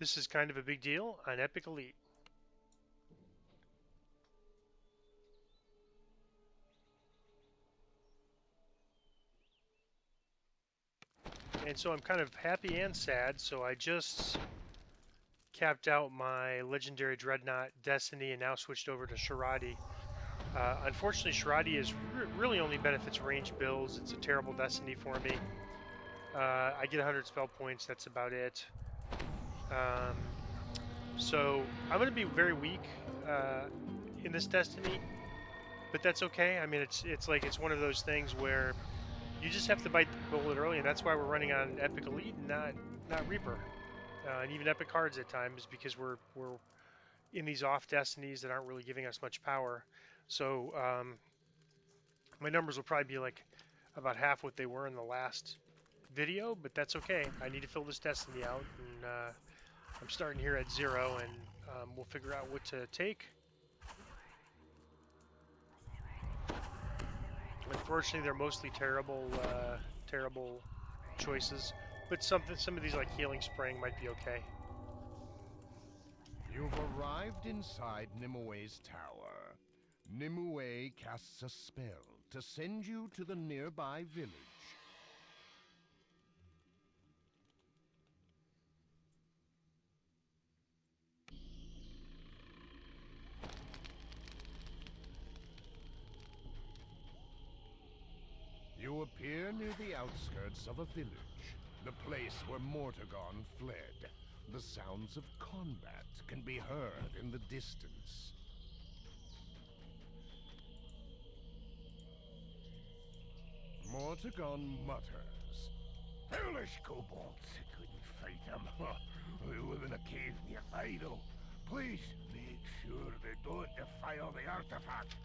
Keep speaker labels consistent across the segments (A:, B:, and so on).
A: This is kind of a big deal on Epic Elite. And so I'm kind of happy and sad. So I just capped out my Legendary Dreadnought Destiny and now switched over to Sharadi. Unfortunately, Sharadi is really only benefits range builds. It's a terrible Destiny for me. I get 100 spell points. That's about it. Um, so I'm going to be very weak in this Destiny, but that's okay. I mean, it's like it's one of those things where you just have to bite the bullet early, and that's why we're running on Epic Elite and not Reaper, and even Epic cards at times because we're in these off destinies that aren't really giving us much power. So my numbers will probably be like about half what they were in the last video, but that's okay. I need to fill this destiny out, and I'm starting here at 0, and we'll figure out what to take. Unfortunately, they're mostly terrible choices, but some of these like healing spring might be okay.
B: You've arrived inside Nimue's tower. Nimue casts a spell to send you to the nearby village. You appear near the outskirts of a village, the place where Mortagon fled. The sounds of combat can be heard in the distance. Mortagon mutters. Foolish kobolds! Couldn't fight them. They live in a cave near Idle. Please make sure they don't defile the artifact.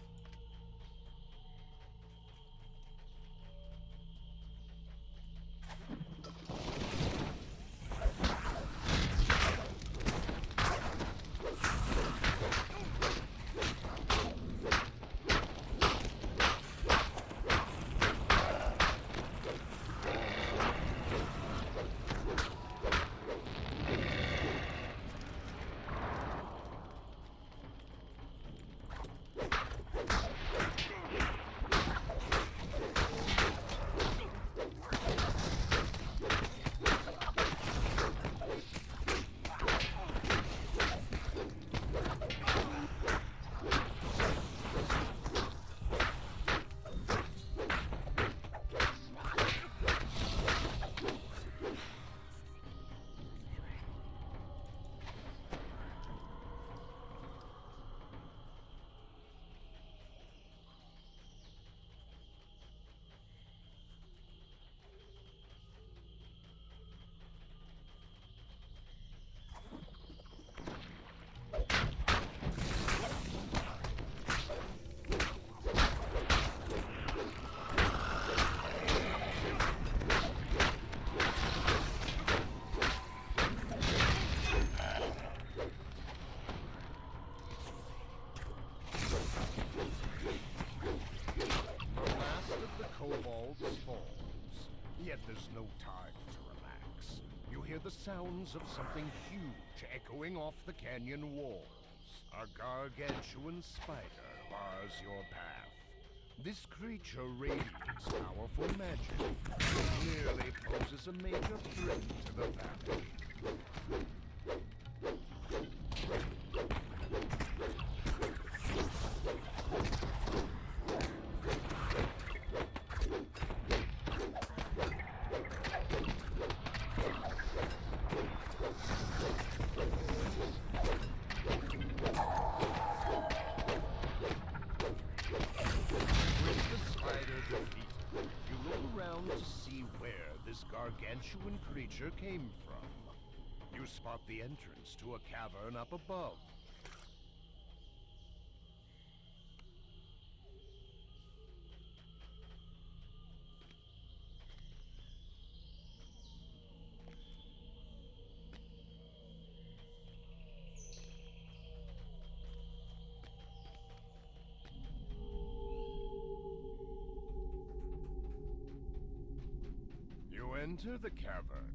B: Kobolds falls. Yet there's no time to relax. You hear the sounds of something huge echoing off the canyon walls. A gargantuan spider bars your path. This creature radiates powerful magic. It clearly poses a major threat to the valley. Gargantuan creature came from. You spot the entrance to a cavern up above. You enter the cavern.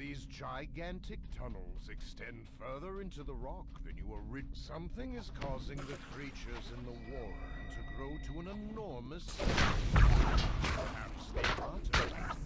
B: These gigantic tunnels extend further into the rock than you originally. Something is causing the creatures in the warren to grow to an enormous size. Perhaps the artifact.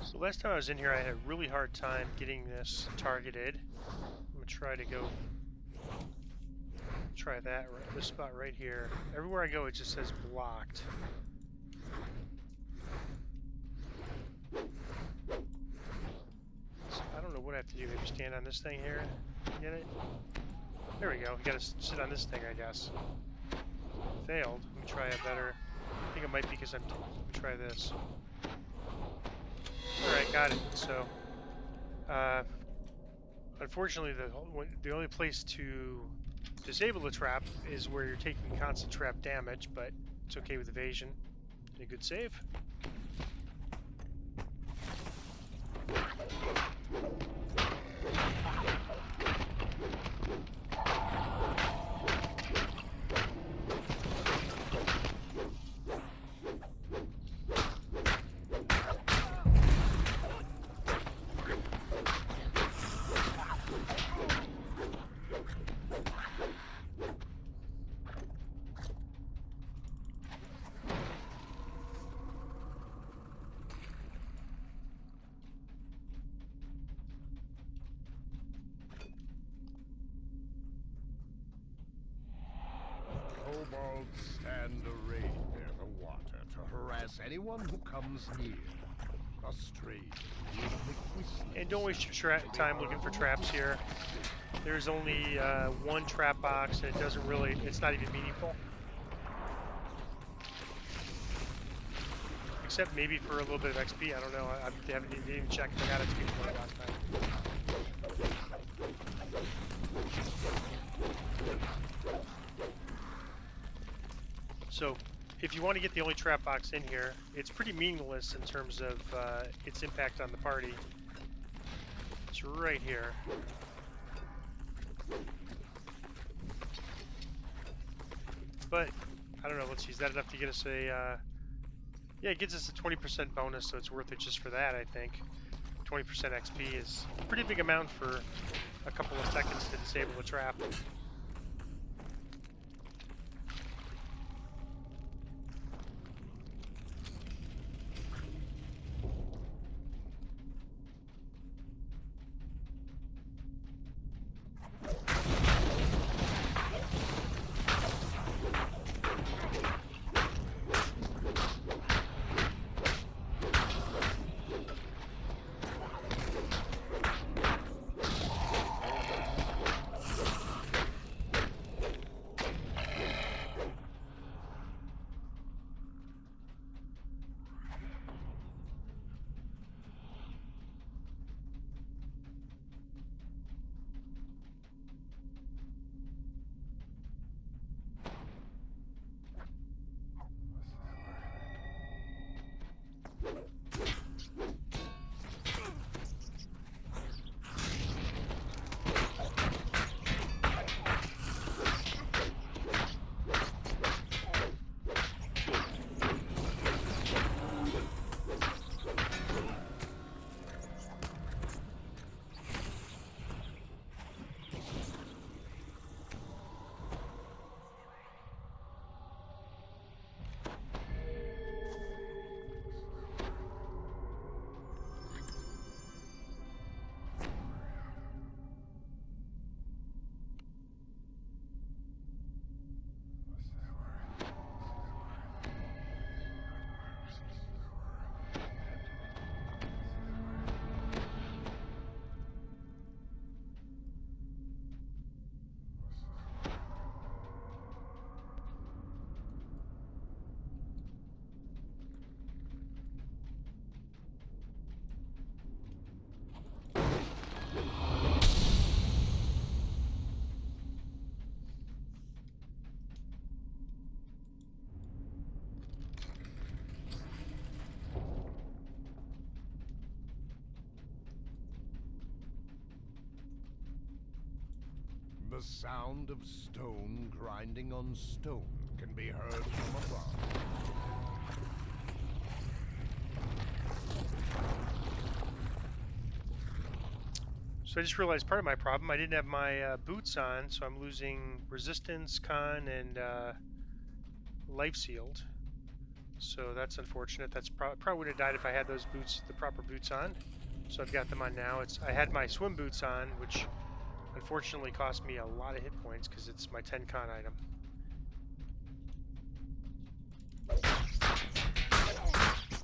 A: So last time I was in here, I had a really hard time getting this targeted. I'm gonna try to go try that this spot right here. Everywhere I go, it just says blocked. So I don't know what I have to do. Maybe stand on this thing here. Get it? There we go. We gotta sit on this thing, I guess. Failed. Let me try a better. I think it might be because let me try this. Alright, got it. So, unfortunately, the only place to disable the trap is where you're taking constant trap damage, but it's okay with evasion. A good save.
B: Kobolds stand arrayed near the water to harass anyone who comes near. A strange,
A: and don't waste your time looking for traps here. There's only one trap box, and it's not even meaningful. Except maybe for a little bit of XP, I don't know. I haven't even checked if I got XP for it last time. So, if you want to get the only trap box in here, it's pretty meaningless in terms of its impact on the party. It's right here. But, I don't know, let's see, is that enough to get us a, yeah, it gives us a 20% bonus, so it's worth it just for that, I think. 20% XP is a pretty big amount for a couple of seconds to disable a trap.
B: The sound of stone grinding on stone can be heard from above.
A: So I just realized part of my problem, I didn't have my boots on, so I'm losing resistance, con, and life sealed. So that's unfortunate. That's probably would have died if I had those boots, the proper boots on. So I've got them on now. I had my swim boots on, which unfortunately cost me a lot of hit points because it's my 10 con item.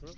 A: Oops.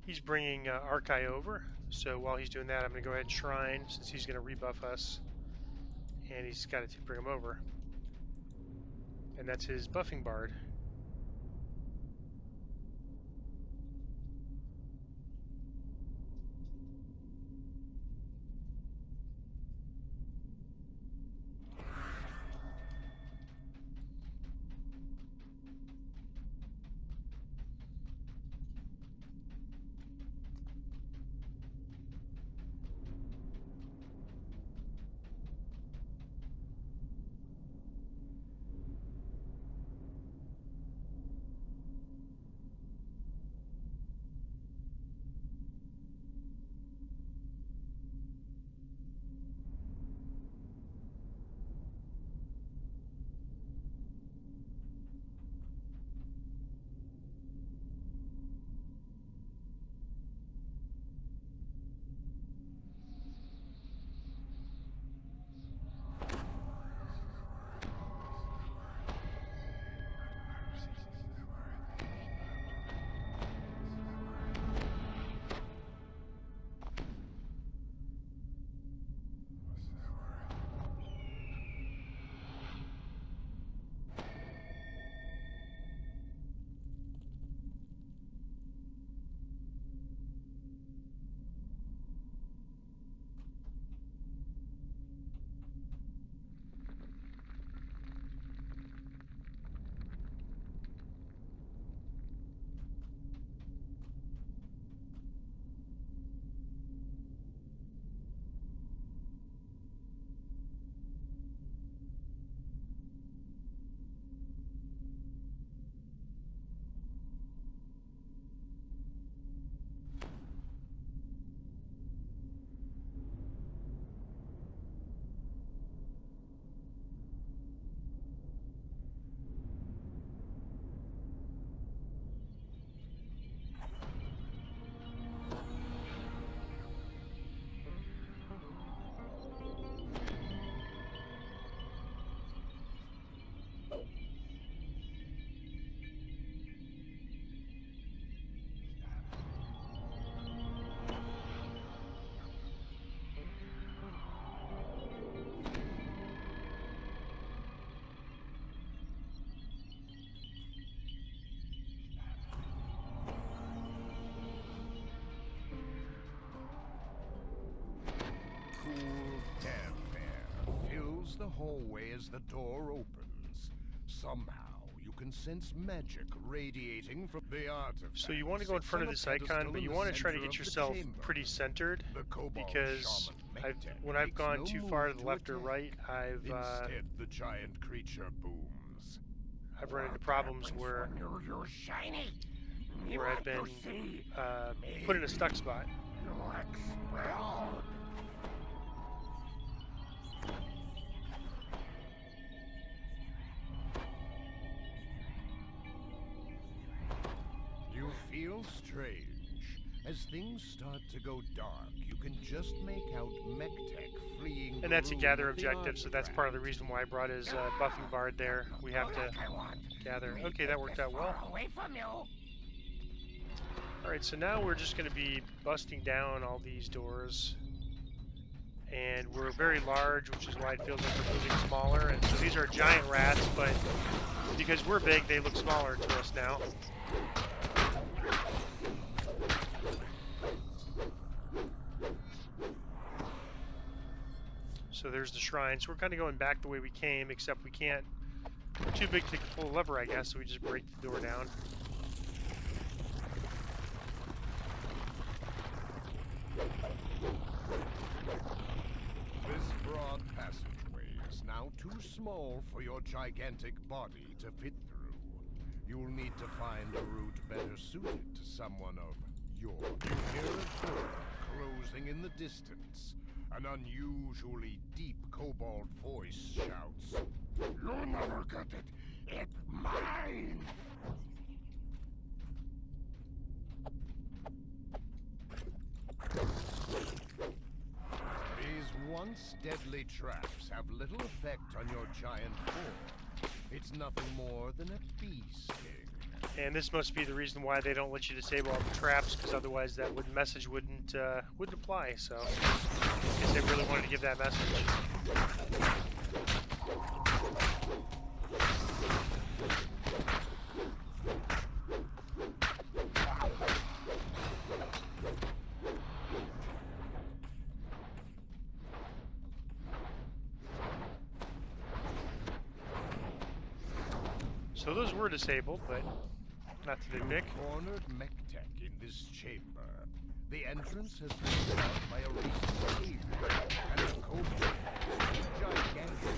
A: He's bringing Arkai over, so while he's doing that, I'm going to go ahead and Shrine, since he's going to rebuff us, and he's got to bring him over. And that's his buffing bard.
B: hallway as the door opens. Somehow, you can sense magic radiating from the artifact.
A: So you want to go in front of this icon, but you want to try to get yourself pretty centered, because when I've gone too far to the left or right, I've
B: the giant creature booms.
A: run into problems where I've been put in a stuck spot.
B: You feel strange. As things start to go dark, you can just make out MechTech fleeing.
A: And that's a gather objective, so that's part of the reason why I brought his buffing bard there. We have to gather. Okay, that worked out well. Alright, so now we're just going to be busting down all these doors. And we're very large, which is why it feels like we're moving smaller. And so these are giant rats, but because we're big, they look smaller to us now. So there's the shrine. So we're kind of going back the way we came, except we can't. We're too big to pull a lever, I guess, so we just break the door down.
B: This broad passageway is now too small for your gigantic body to fit through. You'll need to find a route better suited to someone of your. You hear a door closing in the distance. An unusually deep kobold voice shouts, "You'll never get it! It's mine!" These once deadly traps have little effect on your giant form. It's nothing more than a bee sting.
A: And this must be the reason why they don't let you disable all the traps, because otherwise that message wouldn't apply. So I guess they really wanted to give that message. So those were disabled, but not to the big.
B: Cornered MechTech in this chamber. The entrance has been blocked by a recent cave, and a kobold is gigantic.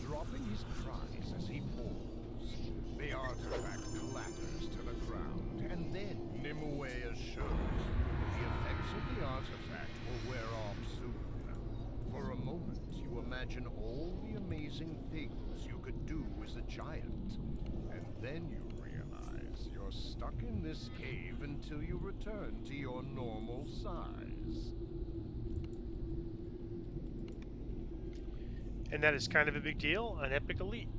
B: Dropping his prize as he falls. The artifact clatters to the ground, and then Nimue assures the effects of the artifact will wear off soon. For a moment, you imagine all the amazing things you could do as a giant, and then you realize you're stuck in this cave until you return to your normal size.
A: And that is kind of a big deal on Epic Elite.